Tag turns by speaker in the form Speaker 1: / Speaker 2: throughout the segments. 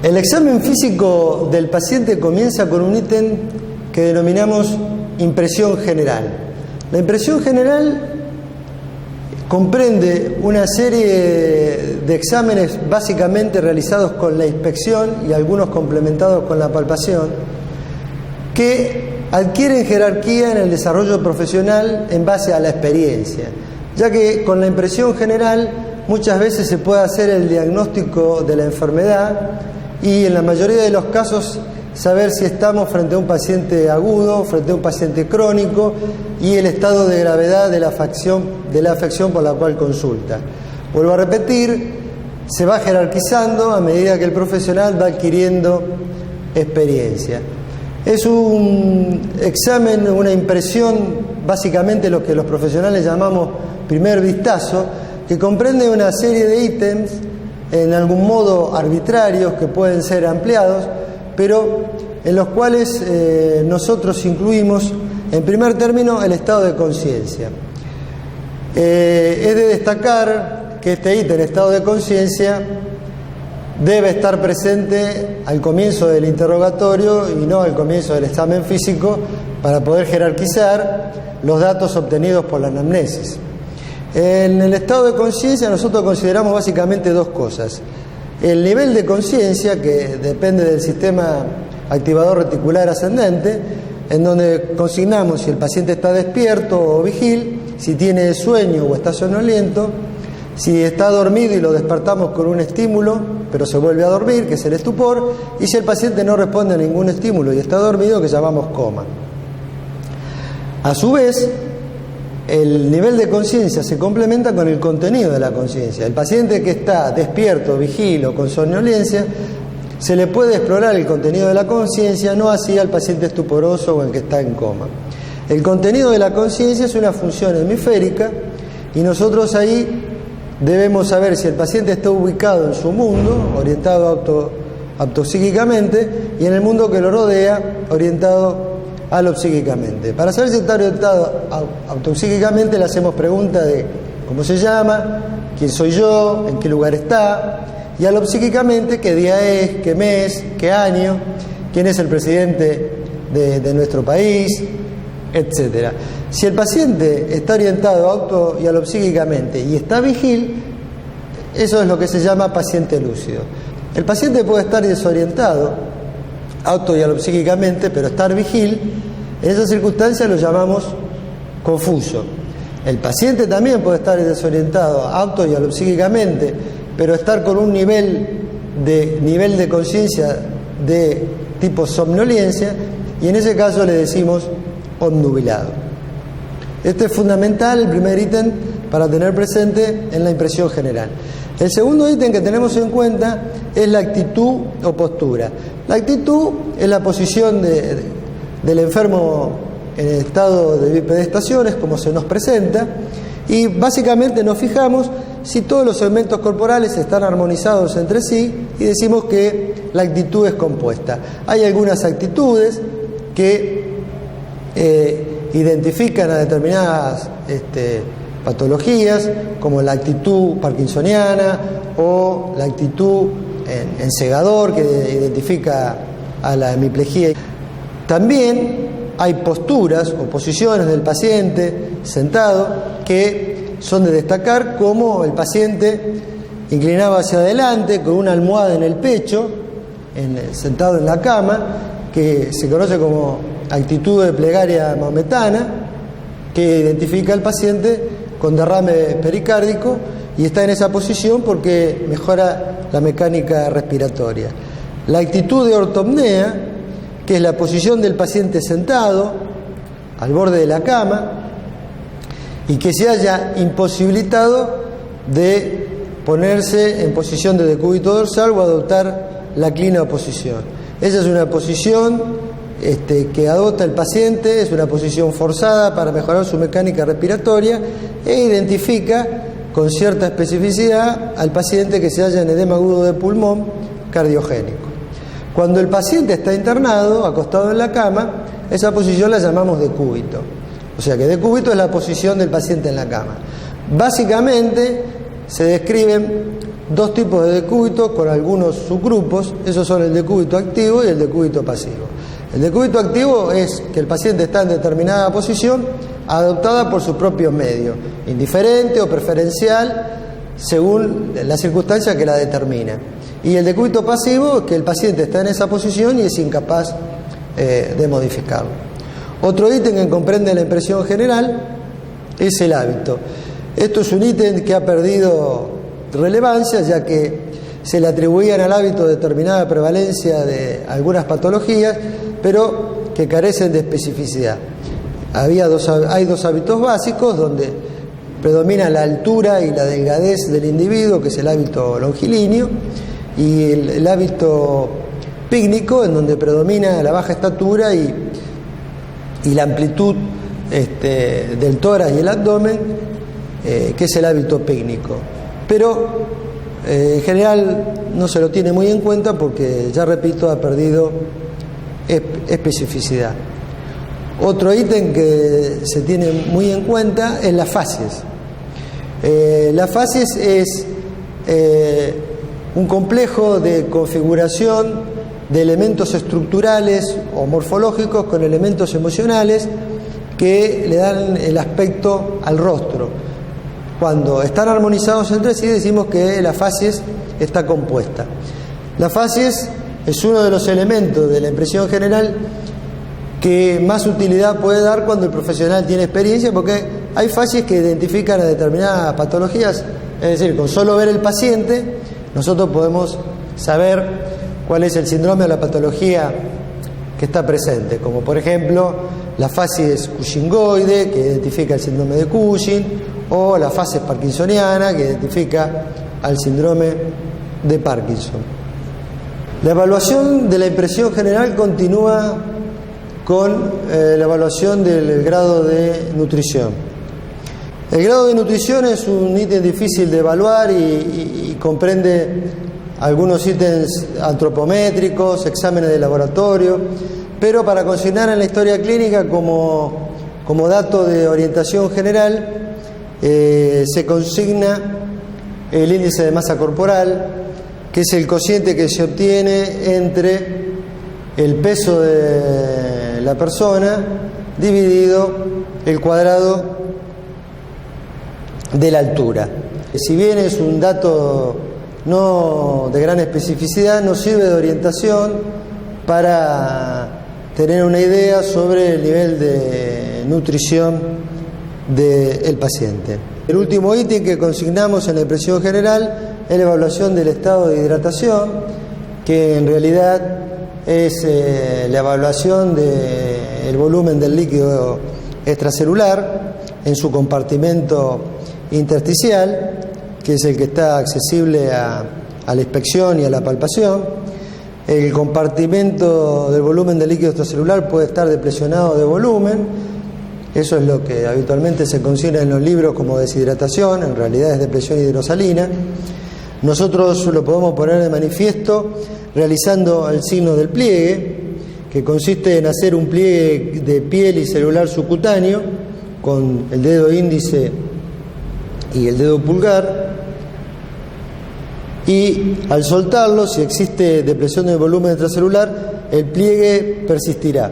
Speaker 1: El examen físico del paciente comienza con un ítem que denominamos impresión general. La impresión general comprende una serie de exámenes básicamente realizados con la inspección y algunos complementados con la palpación, que adquieren jerarquía en el desarrollo profesional en base a la experiencia, ya que con la impresión general muchas veces se puede hacer el diagnóstico de la enfermedad y en la mayoría de los casos saber si estamos frente a un paciente agudo, frente a un paciente crónico y el estado de gravedad de la afección por la cual consulta. Vuelvo a repetir, se va jerarquizando a medida que el profesional va adquiriendo experiencia. Es un examen, una impresión, básicamente lo que los profesionales llamamos primer vistazo, que comprende una serie de ítems, en algún modo arbitrarios, que pueden ser ampliados, pero en los cuales nosotros incluimos, en primer término, el estado de conciencia. Es de destacar que este ítem, estado de conciencia, debe estar presente al comienzo del interrogatorio y no al comienzo del examen físico para poder jerarquizar los datos obtenidos por la anamnesis. En el estado de conciencia nosotros consideramos básicamente dos cosas. El nivel de conciencia, que depende del sistema activador reticular ascendente, en donde consignamos si el paciente está despierto o vigil, si tiene sueño o está somnoliento, si está dormido y lo despertamos con un estímulo, pero se vuelve a dormir, que es el estupor, y si el paciente no responde a ningún estímulo y está dormido, que llamamos coma. A su vez, el nivel de conciencia se complementa con el contenido de la conciencia. El paciente que está despierto, vigil o con somnolencia, se le puede explorar el contenido de la conciencia, no así al paciente estuporoso o el que está en coma. El contenido de la conciencia es una función hemisférica y nosotros ahí debemos saber si el paciente está ubicado en su mundo, orientado autopsíquicamente, y en el mundo que lo rodea, orientado alopsíquicamente. Para saber si está orientado autopsíquicamente le hacemos preguntas de cómo se llama, quién soy yo, en qué lugar está, y alopsíquicamente qué día es, qué mes, qué año, quién es el presidente de nuestro país, etc. Si el paciente está orientado auto y alopsíquicamente y está vigil, eso es lo que se llama paciente lúcido. El paciente puede estar desorientado auto y alopsíquicamente, pero estar vigil, en esas circunstancias lo llamamos confuso. El paciente también puede estar desorientado auto y alopsíquicamente, pero estar con un nivel de conciencia de tipo somnolencia, y en ese caso le decimos obnubilado. Este es fundamental, el primer ítem, para tener presente en la impresión general. El segundo ítem que tenemos en cuenta es la actitud o postura. La actitud es la posición del enfermo en el estado de bipedestaciones, como se nos presenta, y básicamente nos fijamos si todos los segmentos corporales están armonizados entre sí y decimos que la actitud es compuesta. Hay algunas actitudes que identifican a determinadas patologías, como la actitud parkinsoniana o la actitud en segador, que identifica a la hemiplegia. También hay posturas o posiciones del paciente sentado que son de destacar, como el paciente inclinado hacia adelante con una almohada en el pecho, sentado en la cama, que se conoce como actitud de plegaria maometana, que identifica al paciente con derrame pericárdico y está en esa posición porque mejora la mecánica respiratoria. La actitud de ortopnea, que es la posición del paciente sentado al borde de la cama y que se haya imposibilitado de ponerse en posición de decúbito dorsal o adoptar la clínica posición. Esa es una posición que adopta el paciente, es una posición forzada para mejorar su mecánica respiratoria e identifica con cierta especificidad al paciente que se halla en edema agudo de pulmón cardiogénico. Cuando el paciente está internado, acostado en la cama, esa posición la llamamos decúbito. O sea que decúbito es la posición del paciente en la cama. Básicamente se describen dos tipos de decúbito con algunos subgrupos. Esos son el decúbito activo y el decúbito pasivo. El decúbito activo es que el paciente está en determinada posición adoptada por sus propios medios, indiferente o preferencial según la circunstancia que la determina. Y el decúbito pasivo es que el paciente está en esa posición y es incapaz de modificarlo. Otro ítem que comprende la impresión general es el hábito. Esto es un ítem que ha perdido relevancia, ya que se le atribuían al hábito determinada prevalencia de algunas patologías, pero que carecen de especificidad. Hay dos hábitos básicos donde predomina la altura y la delgadez del individuo, que es el hábito longilíneo, y el hábito pícnico, en donde predomina la baja estatura y la amplitud del tórax y el abdomen, que es el hábito pícnico. Pero en general no se lo tiene muy en cuenta porque, ya repito, ha perdido especificidad. Otro ítem que se tiene muy en cuenta es la facies. La facies es un complejo de configuración de elementos estructurales o morfológicos con elementos emocionales que le dan el aspecto al rostro. Cuando están armonizados entre sí, decimos que la facies está compuesta. La facies es uno de los elementos de la impresión general que más utilidad puede dar cuando el profesional tiene experiencia, porque hay facies que identifican a determinadas patologías. Es decir, con solo ver el paciente nosotros podemos saber cuál es el síndrome o la patología que está presente, como por ejemplo la facies cushingoide, que identifica el síndrome de Cushing, o la facies parkinsoniana, que identifica al síndrome de Parkinson. La evaluación de la impresión general continúa con la evaluación del grado de nutrición. El grado de nutrición es un ítem difícil de evaluar y comprende algunos ítems antropométricos, exámenes de laboratorio, pero para consignar en la historia clínica como dato de orientación general se consigna el índice de masa corporal, que es el cociente que se obtiene entre el peso de la persona dividido el cuadrado de la altura. Si bien es un dato no de gran especificidad, nos sirve de orientación para tener una idea sobre el nivel de nutrición del paciente. El último ítem que consignamos en la impresión general es la evaluación del estado de hidratación, que en realidad es la evaluación del volumen del líquido extracelular en su compartimento intersticial, que es el que está accesible a la inspección y a la palpación. El compartimento del volumen del líquido extracelular puede estar depresionado de volumen. Eso es lo que habitualmente se considera en los libros como deshidratación, en realidad es depresión hidrosalina. Nosotros lo podemos poner de manifiesto realizando el signo del pliegue, que consiste en hacer un pliegue de piel y celular subcutáneo con el dedo índice y el dedo pulgar, y al soltarlo, si existe depresión del volumen extracelular, el pliegue persistirá.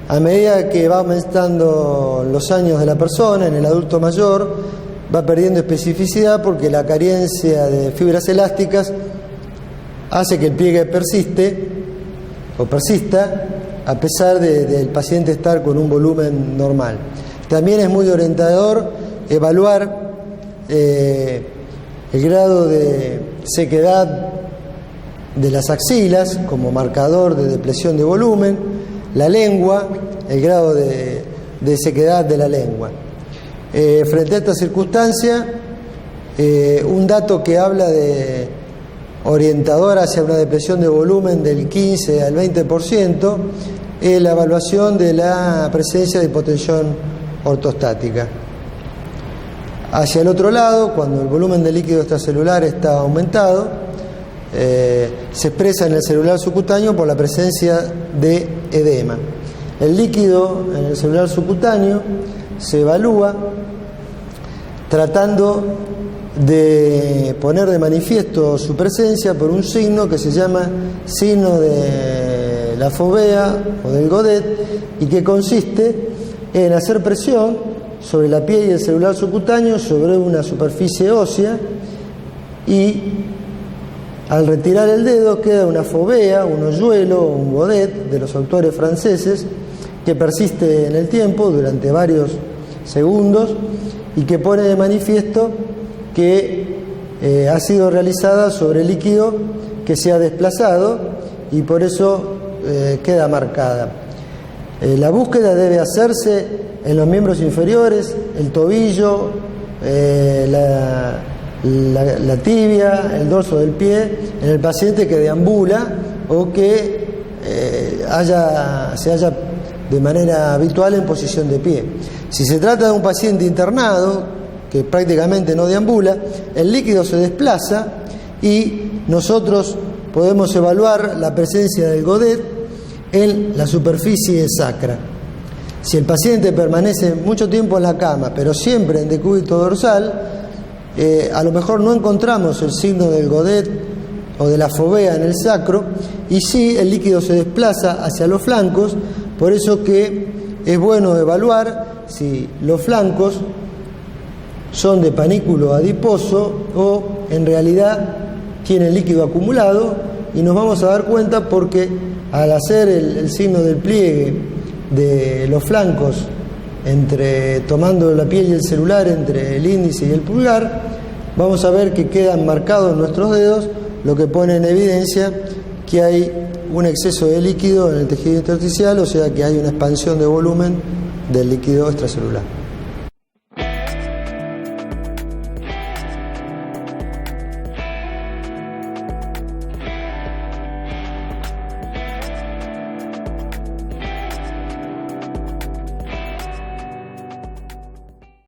Speaker 1: A medida que va aumentando los años de la persona, en el adulto mayor, va perdiendo especificidad porque la carencia de fibras elásticas hace que el pliegue persista a pesar del paciente estar con un volumen normal. También es muy orientador evaluar el grado de sequedad de las axilas como marcador de depresión de volumen, la lengua, el grado de sequedad de la lengua. Frente a esta circunstancia, un dato que habla de orientador hacia una depresión de volumen del 15 al 20% es la evaluación de la presencia de hipotensión ortostática. Hacia el otro lado, cuando el volumen de líquido extracelular está aumentado, se expresa en el celular subcutáneo por la presencia de edema. El líquido en el celular subcutáneo se evalúa tratando de poner de manifiesto su presencia por un signo que se llama signo de la fovea o del Godet, y que consiste en hacer presión sobre la piel y el celular subcutáneo sobre una superficie ósea, y al retirar el dedo queda una fovea, un hoyuelo o un Godet de los autores franceses, que persiste en el tiempo durante varios segundos y que pone de manifiesto que ha sido realizada sobre líquido que se ha desplazado, y por eso queda marcada. La búsqueda debe hacerse en los miembros inferiores, el tobillo, la tibia, el dorso del pie, en el paciente que deambula o que se halla de manera habitual en posición de pie. Si se trata de un paciente internado que prácticamente no deambula, el líquido se desplaza y nosotros podemos evaluar la presencia del Godet en la superficie sacra. Si el paciente permanece mucho tiempo en la cama, pero siempre en decúbito dorsal, a lo mejor no encontramos el signo del Godet o de la fovea en el sacro, y sí el líquido se desplaza hacia los flancos. Por eso que es bueno evaluar si los flancos son de panículo adiposo o en realidad tienen líquido acumulado, y nos vamos a dar cuenta porque al hacer el signo del pliegue de los flancos, tomando la piel y el celular entre el índice y el pulgar, vamos a ver que quedan marcados nuestros dedos, lo que pone en evidencia que hay un exceso de líquido en el tejido intersticial, o sea que hay una expansión de volumen del líquido extracelular.